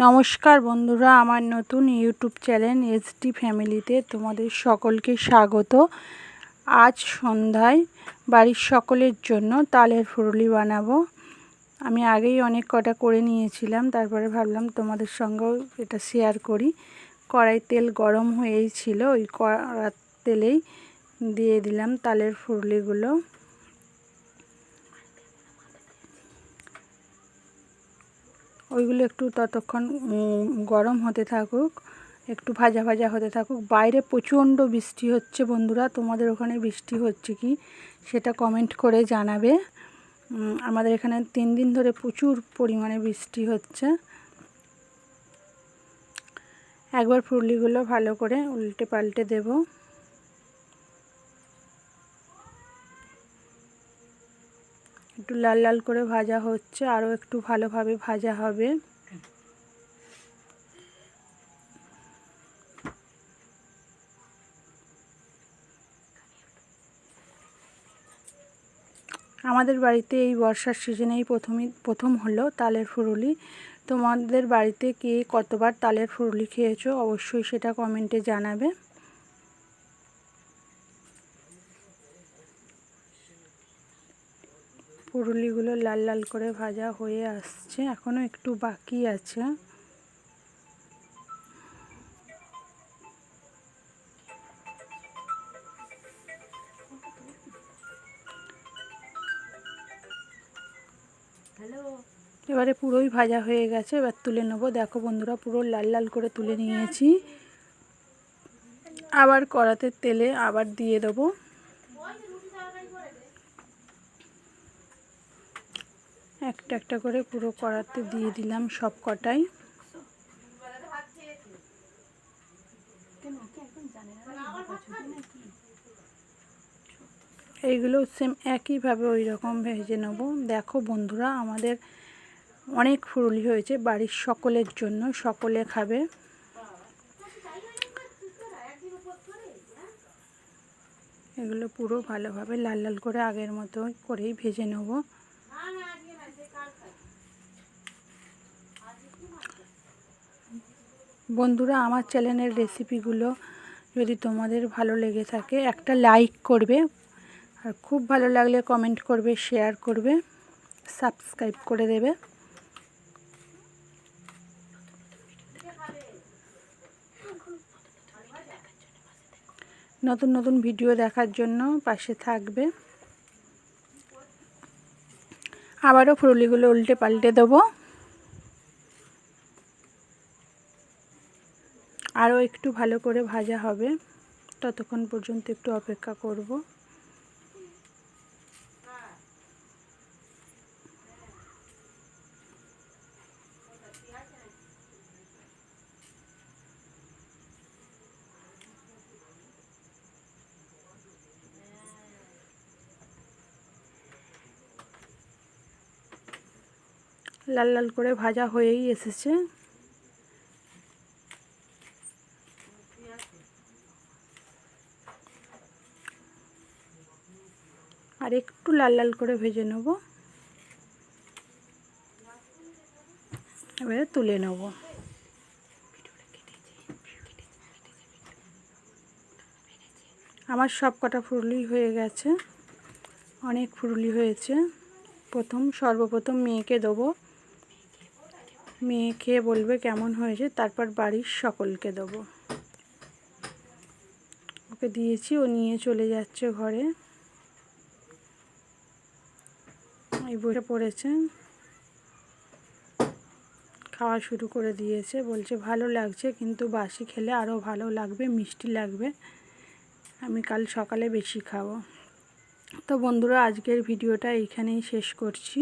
নমস্কার বন্ধুরা, আমার নতুন ইউটিউব চ্যানেল এসডি ফ্যামিলিতে তোমাদের সকলকে স্বাগত। আজ সন্ধ্যায় বাড়ির সকলের জন্য তালের ফুরুলি বানাবো। আমি আগেই অনেক কটা করে নিয়েছিলাম, তারপরে ভাবলাম তোমাদের সঙ্গেও এটা শেয়ার করি। কড়াই তেল গরম হয়েই ছিল, ওই কড়ার তেলেই দিয়ে দিলাম তালের ফুরুলিগুলো। ওইগুলো একটু ততক্ষণ গরম হতে থাকুক, একটু ভাজা ভাজা হতে থাকুক। বাইরে প্রচণ্ড বৃষ্টি হচ্ছে বন্ধুরা, তোমাদের ওখানে বৃষ্টি হচ্ছে কি সেটা কমেন্ট করে জানাবে। আমাদের এখানে 3 দিন ধরে প্রচুর পরিমাণে বৃষ্টি হচ্ছে। একবার ফুরুলিগুলো ভালো করে উল্টে পাল্টে দেব। একটু লাল লাল করে ভাজা হচ্ছে, আরও একটু ভালোভাবে ভাজা হবে। আমাদের বাড়িতে এই বর্ষার সিজনেই প্রথম হলো তালের ফুরুলি। তোমাদের বাড়িতে কে কতবার তালের ফুরুলি খেয়েছো অবশ্যই সেটা কমেন্টে জানাবে। ফুরুলিগুলো লাল লাল করে ভাজা হয়ে আসছে, এখনও একটু বাকি আছে। এবারে পুরোই ভাজা হয়ে গেছে, এবার তুলে নেব। দেখো বন্ধুরা, পুরো লাল লাল করে তুলে নিয়েছি। আবার কড়াতে তেলে আবার দিয়ে দেবো। একটা একটা করে পুরো কড়াতে দিয়ে দিলাম সব কটাই। এইগুলো সেম একইভাবে ওই রকম ভেজে নেব। দেখো বন্ধুরা, আমাদের অনেক ফুরুলি হয়েছে, বাড়ির সকলের জন্য, সকলে খাবে। এগুলো পুরো ভালোভাবে লাল লাল করে আগের মতো করেই ভেজে নেব। বন্ধুরা, আমার চ্যানেলের রেসিপিগুলো যদি তোমাদের ভালো লেগে থাকে একটা লাইক করবে, আর খুব ভালো লাগলে কমেন্ট করবে, শেয়ার করবে, সাবস্ক্রাইব করে দেবে। নতুন নতুন ভিডিও দেখার জন্য পাশে থাকবে। আবারও ফুরুলিগুলো উল্টে পাল্টে দেবো। আরও একটু ভালো করে ভাজা হবে, ততক্ষণ পর্যন্ত একটু অপেক্ষা করব। লাল লাল করে ভাজা হয়েই এসেছে। আর একটু লাল লাল করে ভেজে নেব, এবারে তুলে নেব। আমার সব কটা ফুরুলি হয়ে গেছে, অনেক ফুরুলি হয়েছে। সর্বপ্রথম মেয়েকে দেবো, মেয়ে খেয়ে বলবে কেমন হয়েছে, তারপর বাড়ির সকলকে দেবো। ওকে দিয়েছি, ও নিয়ে চলে যাচ্ছে ঘরে। এই বসে পড়েছে, খাওয়া শুরু করে দিয়েছে। বলছে ভালো লাগছে, কিন্তু বাসি খেলে আরও ভালো লাগবে, মিষ্টি লাগবে, আমি কাল সকালে বেশি খাবো। তো বন্ধুরা, আজকের ভিডিওটা এইখানেই শেষ করছি।